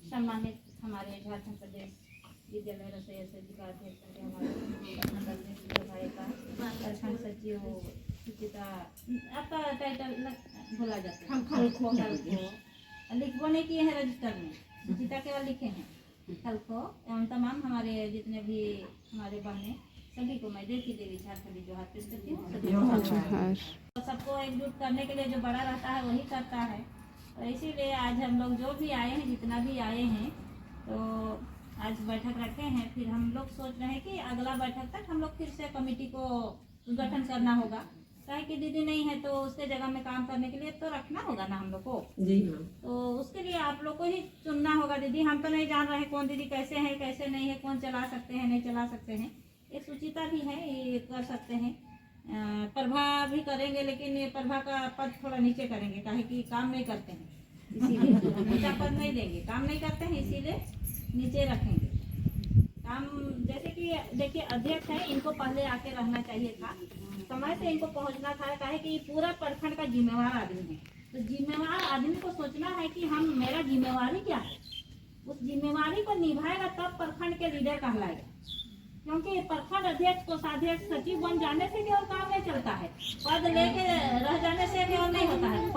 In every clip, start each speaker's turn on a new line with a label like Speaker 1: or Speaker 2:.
Speaker 1: सम्मानित हमारे झारखंड प्रदेश विद्यालय रसोई समिति का अध्यक्ष हमारे प्रखंड सचिव सुचिता, आपका टाइटल बोला जाता है, हम खलखो लिखो नहीं किए हैं रजिस्टर में, सुचिता केवल लिखे हैं खलखो एवं तमाम हमारे जितने भी हमारे बहने सभी को मैं देवी झारखंडी जोहार पेश करती हूँ। सबको एकजुट करने के लिए जो बड़ा रहता है वही करता है, तो इसीलिए आज हम लोग जो भी आए हैं, जितना भी आए हैं, तो आज बैठक रखे हैं। फिर हम लोग सोच रहे हैं कि अगला बैठक तक हम लोग फिर से कमेटी को गठन करना होगा, चाहे कि दीदी नहीं है तो उसके जगह में काम करने के लिए तो रखना होगा ना हम लोग को जी। हाँ, तो उसके लिए आप लोग को ही चुनना होगा दीदी। हम तो नहीं जान रहे कौन दीदी कैसे है कैसे नहीं है, कौन चला सकते हैं नहीं चला सकते हैं। एक सुचिता भी है, ये कर सकते हैं, प्रभा भी करेंगे, लेकिन ये प्रभा का पद थोड़ा नीचे करेंगे, काहे कि काम नहीं करते हैं, इसीलिए ऊंचा पद नहीं देंगे, काम नहीं करते हैं इसीलिए नीचे रखेंगे। काम जैसे कि देखिए अध्यक्ष है, इनको पहले आके रहना चाहिए था, समय से इनको पहुंचना था, काहे कि पूरा प्रखंड का जिम्मेवार आदमी है, तो जिम्मेवार आदमी को सोचना है कि हम मेरा जिम्मेवारी क्या है, उस जिम्मेवारी को निभाएगा तब प्रखंड के लीडर कहलाएगा। क्योंकि प्रखंड अध्यक्ष कोषाध्यक्ष सचिव बन जाने से केवल काम नहीं चलता है, पद लेके रह जाने से केवल नहीं होता है,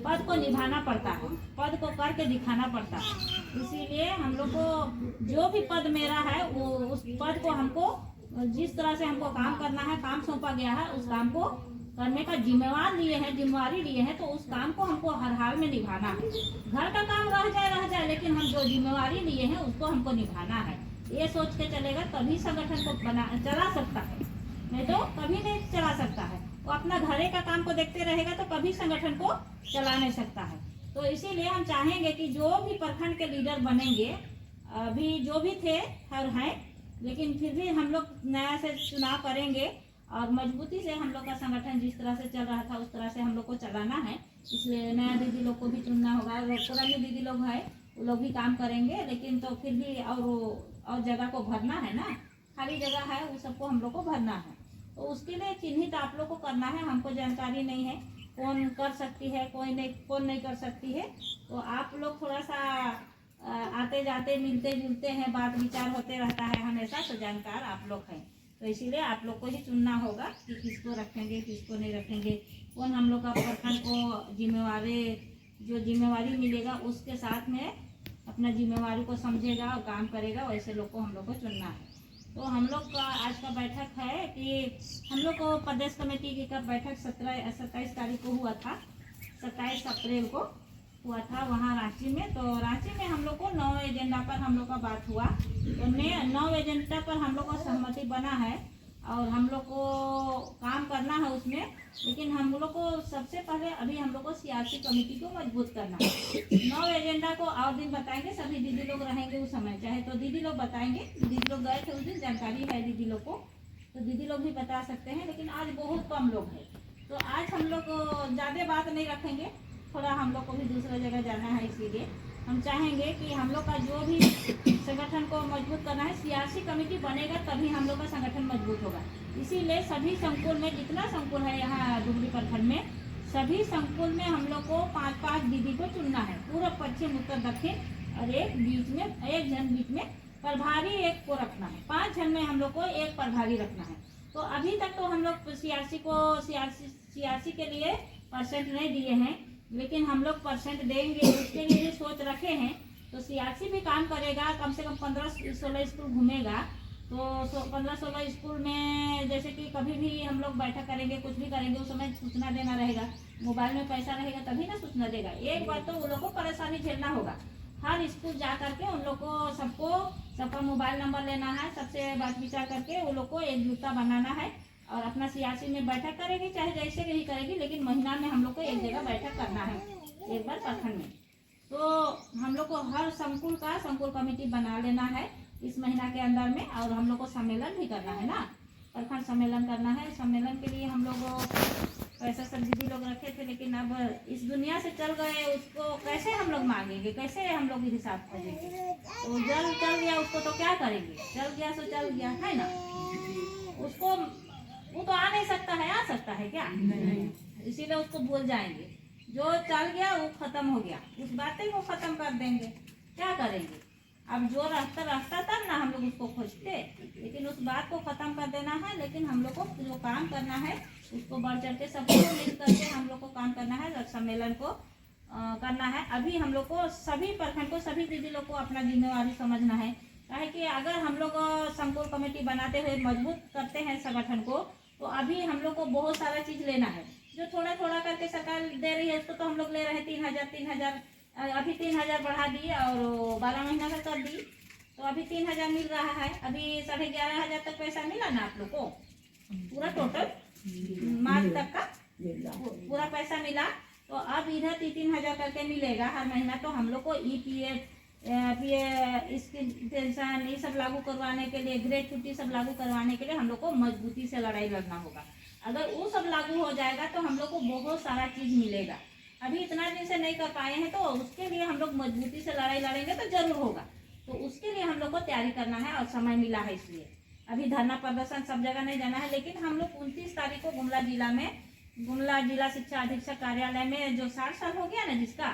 Speaker 1: पद को निभाना पड़ता है, पद को करके दिखाना पड़ता है। इसीलिए हम लोग को जो भी पद मेरा है वो उस पद को हमको जिस तरह से हमको काम करना है, काम सौंपा गया है, उस काम को करने का जिम्मेवारी लिए हैं, तो उस काम को हमको हर हाल में निभाना है। घर का काम रह जाए, लेकिन हम जो जिम्मेवारी लिए हैं उसको हमको निभाना है। ये सोच के चलेगा तभी संगठन को चला सकता है, नहीं तो कभी नहीं चला सकता है। वो अपना घरे का काम को देखते रहेगा तो कभी संगठन को चला नहीं सकता है। तो इसीलिए हम चाहेंगे कि जो भी प्रखंड के लीडर बनेंगे, अभी जो भी थे और हैं, लेकिन फिर भी हम लोग नया से चुनाव करेंगे और मजबूती से हम लोग का संगठन जिस तरह से चल रहा था उस तरह से हम लोग को चलाना है। इसलिए नया दीदी लोग को भी चुनना होगा, पुरानी दीदी लोग है वो लोग भी काम करेंगे, लेकिन तो फिर भी और जगह को भरना है ना, खाली जगह है वो सबको हम लोग को भरना है। तो उसके लिए चिन्हित आप लोग को करना है, हमको जानकारी नहीं है कौन कर सकती है कौन नहीं कर सकती है। तो आप लोग थोड़ा सा आते जाते मिलते जुलते हैं, बात विचार होते रहता है हमेशा, तो जानकार आप लोग हैं, तो इसीलिए आप लोग को ही चुनना होगा कि किसको रखेंगे किसको नहीं रखेंगे, कौन हम लोग का प्रखंड को जिम्मेवारी मिलेगा उसके साथ में अपना जिम्मेवारी को समझेगा और काम करेगा, वैसे लोग को हम लोग को चुनना है। तो हम लोग का आज का बैठक है कि हम लोग को प्रदेश कमेटी का बैठक 27 तारीख को हुआ था, 27 अप्रैल को हुआ था वहाँ रांची में। तो रांची में हम लोग को 9 एजेंडा पर हम लोग का बात हुआ, तो 9 एजेंडा पर हम लोग को सहमति बना है और हम लोग को काम करना है उसमें। लेकिन हम लोग को सबसे पहले अभी हम लोग को सियासी कमेटी को मजबूत करना है। 9 एजेंडा को और दिन बताएंगे, सभी दीदी लोग रहेंगे उस समय, चाहे तो दीदी लोग बताएंगे, दीदी लोग गए थे उस दिन, जानकारी है दीदी लोग को, तो दीदी लोग भी बता सकते हैं। लेकिन आज बहुत कम लोग हैं, तो आज हम लोग ज़्यादा बात नहीं रखेंगे, थोड़ा हम लोग को भी दूसरा जगह जाना है, इसीलिए हम चाहेंगे कि हम लोग का जो भी संगठन को मजबूत करना है, सियासी कमेटी बनेगा तभी हम लोग का संगठन मजबूत होगा। इसीलिए सभी संकुल में, जितना संकुल है यहाँ डुमरी प्रखंड में, सभी संकुल में हम लोग को 5-5 दीदी को चुनना है, पूर्व पश्चिम उत्तर दक्षिण, और एक जन बीच में प्रभारी एक को रखना है, 5 जन में हम लोग को एक प्रभारी रखना है। तो अभी तक तो हम लोग सियासी के लिए परसेंट नहीं दिए हैं, लेकिन हम लोग परसेंट देंगे, उसके लिए भी सोच रखे हैं। तो सियासी भी काम करेगा, कम से कम 15-16 स्कूल घूमेगा, तो 15-16 स्कूल में जैसे कि कभी भी हम लोग बैठक करेंगे, कुछ भी करेंगे, उस समय सूचना देना रहेगा। मोबाइल में पैसा रहेगा तभी ना सूचना देगा। एक बार तो उन लोग को परेशानी झेलना होगा, हर स्कूल जा करके उन लोग को सबका मोबाइल नंबर लेना है, सबसे बात विचार करके उन लोग को एकजुटता बनाना है और अपना सियासी में बैठक करेगी, चाहे जैसे ही करेगी, लेकिन महीना में हम लोग को एक जगह बैठक करना है, एक बार प्रखंड में। तो हम लोग को हर संकुल कमेटी बना लेना है इस महीना के अंदर में, और हम लोग को सम्मेलन भी करना है ना, प्रखंड सम्मेलन करना है। सम्मेलन के लिए हम लोग पैसा सब दीदी लोग रखे थे, लेकिन अब इस दुनिया से चल गए, उसको कैसे हम लोग मांगेंगे, कैसे हम लोग हिसाब खोजेंगे। तो चल गया उसको तो क्या करेंगे, चल गया सो चल गया है ना, उसको वो तो आ नहीं सकता है, आ सकता है क्या? इसीलिए उसको भूल जाएंगे। जो चल गया वो खत्म हो गया, उस बातें को खत्म कर देंगे। क्या करेंगे? अब जो रास्ता रास्ता तब ना हम लोग उसको खोजते, लेकिन उस बात को खत्म कर देना है। लेकिन हम लोग को जो काम करना है उसको बढ़ चढ़ के सबको मिल करके हम लोग को काम करना है। रक्त सम्मेलन को करना है। अभी हम लोग को सभी प्रखंड को, सभी दीदी लोग को अपना जिम्मेवारी समझना है। काहे कि अगर हम लोग संकुल कमेटी बनाते हुए मजबूत करते हैं संगठन को, तो अभी हम लोग को बहुत सारा चीज लेना है। जो थोड़ा थोड़ा करके सरकार दे रही है उसको तो हम लोग ले रहे हैं 3,000 अभी 3,000 बढ़ा दी और 12 महीना का कर दी, तो अभी 3,000 मिल रहा है। अभी 11,500 तक पैसा मिला ना आप लोग को, पूरा टोटल मार्च तक का पूरा पैसा मिला। तो अब इधर 3,000 करके मिलेगा हर महीना। तो हम लोग को EPF इसकी पेंशन ये सब लागू करवाने के लिए, ग्रेच्युटी सब लागू करवाने के लिए हम लोग को मजबूती से लड़ाई लड़ना होगा। अगर वो सब लागू हो जाएगा तो हम लोग को बहुत सारा चीज मिलेगा। अभी इतना दिन से नहीं कर पाए हैं, तो उसके लिए हम लोग मजबूती से लड़ाई लड़ेंगे तो जरूर होगा। तो उसके लिए हम लोग को तैयारी करना है और समय मिला है। इसलिए अभी धरना प्रदर्शन सब जगह नहीं जाना है, लेकिन हम लोग 29 तारीख को गुमला जिला शिक्षा अधीक्षक कार्यालय में जो 60 साल हो गया ना जिसका,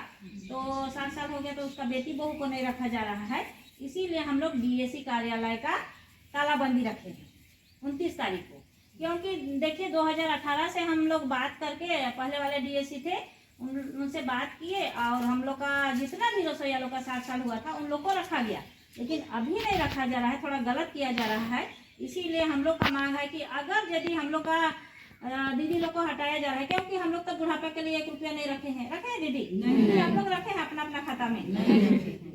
Speaker 1: तो 60 साल हो गया तो उसका बेटी बहू को नहीं रखा जा रहा है। इसीलिए हम लोग DAC कार्यालय का तालाबंदी रखे हैं 29 तारीख को। क्योंकि देखिए 2018 से हम लोग बात करके, पहले वाले DAC थे उनसे बात किए और हम लोग का जितना भी रसोईया लोग का 60 साल हुआ था उन लोग को रखा गया, लेकिन अभी नहीं रखा जा रहा है, थोड़ा गलत किया जा रहा है। इसीलिए हम लोग का मांग है कि अगर यदि हम लोग का दीदी लोग को हटाया जा रहा है, क्योंकि हम लोग तो बुढ़ापे के लिए 1 रुपया नहीं रखे हैं। रखे हैं दीदी? नहीं। हम लोग रखे हैं अपना अपना खाता में? नहीं।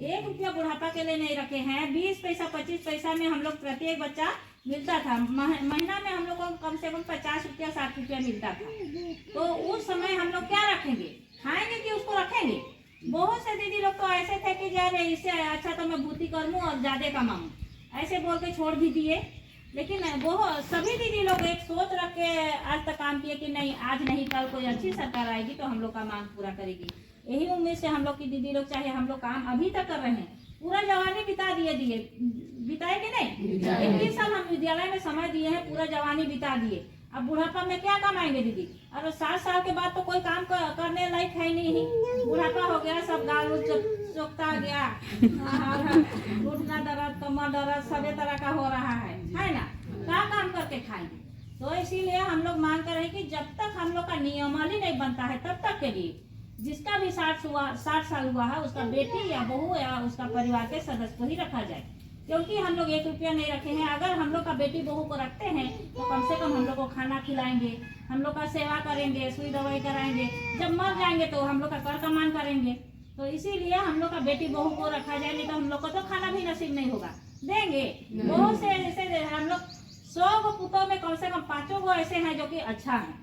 Speaker 1: 1 रुपया बुढ़ापा के लिए नहीं रखे हैं। 20 पैसा 25 पैसा में हम लोग प्रत्येक बच्चा मिलता था। महीना में हम लोग को कम से कम 50 रुपया 60 रुपया मिलता था। तो उस समय हम लोग क्या रखेंगे? खाएंगे कि उसको रखेंगे? बहुत से दीदी लोग तो ऐसे थे कि यार इससे अच्छा तो मैं भूती कर लूँ और ज्यादा कमाऊँ, ऐसे बोल के छोड़ भी दिए। लेकिन बहुत सभी दीदी लोग एक सोच रख के आज तक काम किए कि नहीं, आज नहीं कल कोई अच्छी सरकार आएगी तो हम लोग का मांग पूरा करेगी। यही उम्मीद से हम लोग की दीदी लोग, चाहे हम लोग काम अभी तक कर रहे हैं, पूरा जवानी बिताए कि नहीं? 21 साल हम विद्यालय में समय दिए हैं, पूरा जवानी बिता दिए। अब बुढ़ापा में क्या कमाएंगे दीदी? और 60 साल के बाद तो कोई काम करने लायक है नहीं। बुढ़ापा हो गया, सब गाल चोकता गया, घुटना दर्द, कमर दर्द सभी तरह का हो रहा है ना? क्या काम करके खाएंगे? तो इसीलिए हम लोग मांग कर रहे हैं कि जब तक हम लोग का नियमावली नहीं बनता है तब तक के लिए जिसका भी 60 साल हुआ है उसका बेटी या बहू या उसका परिवार के सदस्य को ही रखा जाए। क्योंकि हम लोग 1 रुपया नहीं रखे हैं। अगर हम लोग का बेटी बहू को रखते हैं तो कम से कम हम लोग को खाना खिलाएंगे, हम लोग का सेवा करेंगे, सुई दवाई कराएंगे। जब मर जाएंगे तो हम लोग का कर कमान करेंगे। तो इसीलिए हम लोग का बेटी बहू को रखा जाए, नहीं तो हम लोग को तो खाना भी नसीब नहीं होगा। देंगे बहुत से ऐसे हम लोग 100 पुतों में कम से कम 5 गो ऐसे हैं जो कि अच्छा है।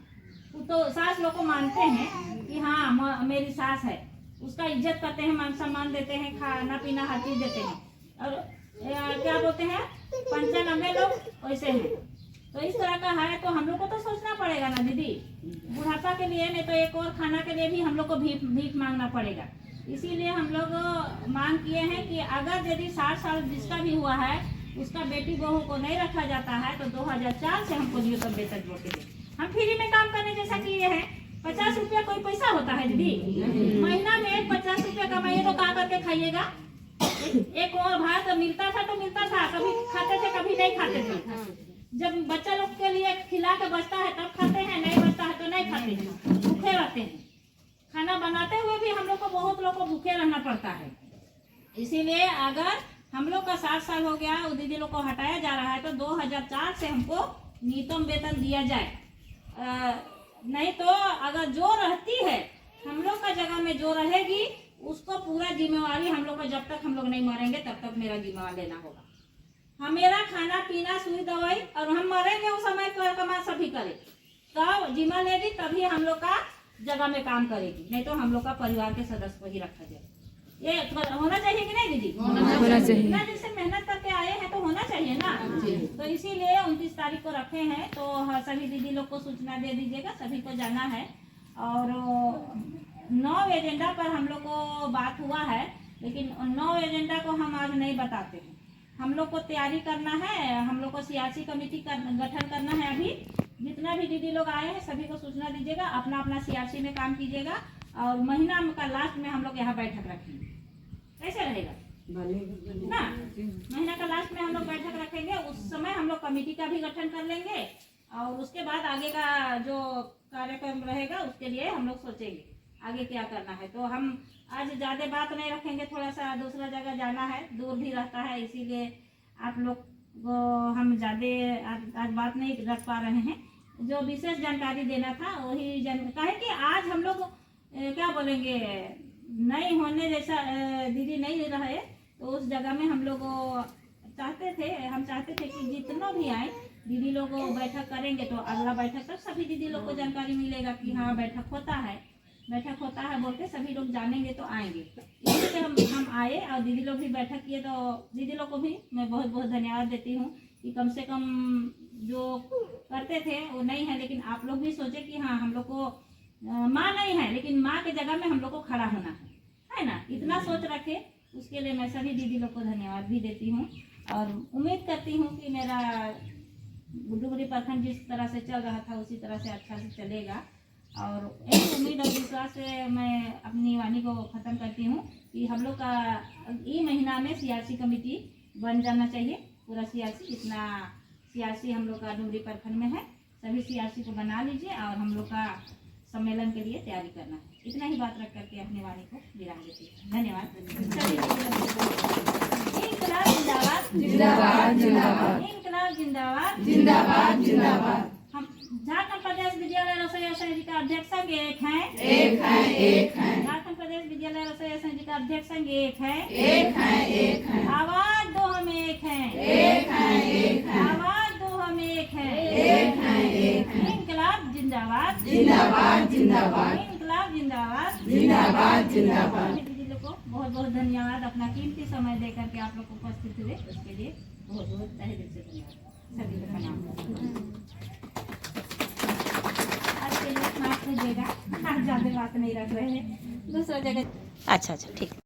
Speaker 1: तो सास लोग को मानते हैं कि हाँ मेरी सास है, उसका इज्जत करते हैं, मान सम्मान देते हैं, खाना पीना हर चीज देते हैं। और क्या बोलते हैं 95 लोग वैसे हैं। तो इस तरह का है, तो हम लोग को तो सोचना पड़ेगा ना दीदी, बुढ़ापा के लिए नहीं तो एक और खाना के लिए भी हम लोग को भीख मांगना पड़ेगा। इसीलिए हम लोग मांग किए हैं कि अगर यदि 60 साल जिसका भी हुआ है उसका बेटी बहू को नहीं रखा जाता है तो 2004 से हमको न्यूनतम वेतन जोड़ते हैं। हम फ्री में काम करने जैसा किए हैं। 50 रुपया कोई पैसा होता है दीदी? महीना में 50 रुपया कमाइए तो कहाँ करके खाइएगा? एक और भात मिलता था तो मिलता था, कभी खाते थे कभी नहीं खाते थे। जब बच्चा लोग के लिए खिला के बचता है तब खाते हैं, नहीं बचता है तो नहीं खाते हैं, भूखे रहते हैं। खाना बनाते हुए भी हम लोग को बहुत लोग को भूखे रहना पड़ता है। इसीलिए अगर हम लोग का 60 साल हो गया, वो दीदी लोग को हटाया जा रहा है तो 2004 से हमको न्यूनतम वेतन दिया जाए। नहीं तो अगर जो रहती है हम लोग का जगह में जो रहेगी उसको पूरा जिम्मेवारी हम लोग का, जब तक हम लोग नहीं मरेंगे तब तक मेरा जिम्मेवार लेना होगा। हम मेरा खाना पीना सुई दवाई, और हम मरेंगे उस समय कर कमा सभी करे तब जिम्मा लेगी, तभी हम लोग का जगह में काम करेगी। नहीं तो हम लोग का परिवार के सदस्य को ही रखा जाए। ये होना चाहिए कि नहीं दीदी? होना चाहिए। इतना दिन से मेहनत करके आए हैं तो होना चाहिए ना। तो इसीलिए 29 तारीख को रखे हैं। तो सभी दीदी लोग को सूचना दे दीजिएगा, सभी को जाना है। और 9 एजेंडा पर हम लोग को बात हुआ है, लेकिन 9 एजेंडा को हम आज नहीं बताते हैं। हम लोग को तैयारी करना है, हम लोग को सियासी कमेटी गठन करना है अभी, जितना भी दीदी लोग आए हैं सभी को सूचना दीजिएगा, अपना अपना CRC में काम कीजिएगा और महीना का लास्ट में हम लोग यहाँ बैठक रखेंगे। कैसे रहेगा ना? महीना का लास्ट में हम लोग बैठक रखेंगे, उस समय हम लोग कमेटी का भी गठन कर लेंगे और उसके बाद आगे का जो कार्यक्रम रहेगा उसके लिए हम लोग सोचेंगे आगे क्या करना है। तो हम आज ज़्यादा बात नहीं रखेंगे, थोड़ा सा दूसरा जगह जाना है, दूर भी रहता है, इसीलिए आप लोग को हम ज़्यादा आज बात नहीं रख पा रहे हैं। जो विशेष जानकारी देना था वही कहे कि आज हम लोग क्या बोलेंगे, नहीं होने जैसा दीदी नहीं रहे तो उस जगह में हम लोग चाहते थे कि जितना भी आए दीदी लोग बैठक करेंगे तो अगला बैठक तक सभी दीदी लोग को जानकारी मिलेगा कि हाँ बैठक होता है बोल के सभी लोग जानेंगे तो आएंगे। इसलिए हम आए और दीदी लोग भी बैठक किए, तो दीदी लोग को भी मैं बहुत बहुत धन्यवाद देती हूँ कि कम से कम जो करते थे वो नहीं है, लेकिन आप लोग भी सोचे कि हाँ हम लोग को माँ नहीं है लेकिन माँ के जगह में हम लोग को खड़ा होना है ना, इतना सोच रखे। उसके लिए मैं सभी दीदी लोग को धन्यवाद भी देती हूँ और उम्मीद करती हूँ कि मेरा डुगरी प्रखंड जिस तरह से चल रहा था उसी तरह से अच्छा से चलेगा। और एक उम्मीद और विश्वास से मैं अपनी वाणी को ख़त्म करती हूँ कि हम लोग का ये महीना में CRC कमेटी बन जाना चाहिए। पूरा CRC जितना CRC हम लोग का डुगरी प्रखंड में है सभी CRC को बना लीजिए और हम लोग का सम्मेलन के लिए तैयारी करना है। इतना ही बात रख करके अपनी वाणी को विराम देती हूँ। धन्यवाद। इंकलाब जिंदाबाद, इंकलाब जिंदाबाद, हम झारखंड प्रदेश विद्यालय रसोई संघ जी का अध्यक्ष संघ एक है, झारखंड प्रदेश विद्यालय रसोई संघ जी का अध्यक्ष संघ एक है, आवाज दो हम एक हैं, आवाज दो हम एक हैं, इंकलाब जिंदाबाद, इंकलाब जिंदाबाद। दीदी लोग को बहुत बहुत धन्यवाद, अपना कीमती समय दे करके आप लोग उपस्थित हुए उसके लिए बहुत बहुत तहे दिल से धन्यवाद। सभी को प्रणाम। आज के लिए माफ कीजिएगा, आज ज़्यादा बात नहीं रख रहे हैं, दूसरा जगह। अच्छा ठीक।